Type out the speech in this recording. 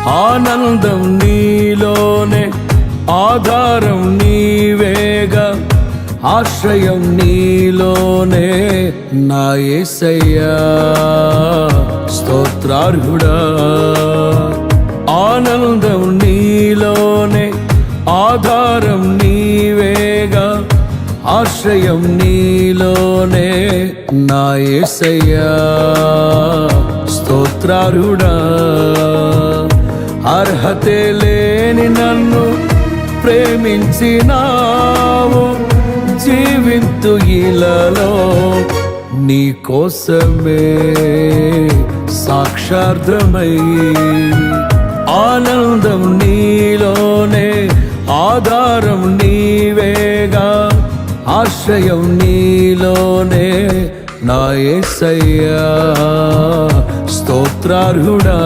ఆనందం నీలోనే, ఆధారం నీవేగా, ఆశ్రయం నీలోనే నా యేసయ్యా స్తోత్రార్హుడా. ఆనందం నీలోనే, ఆధారం నీవేగా, ఆశ్రయం నీలోనే నా యేసయ్యా స్తోత్రార్హుడా. అర్హతే లేని నన్ను ప్రేమించినావు, జీవింతు ఇలలో నీ కోసమే సాక్షార్థమై. ఆనందం నీలోనే, ఆధారం నీవేగా, ఆశ్రయం నీలోనే నా యేసయ్యా స్తోత్రార్హుడా.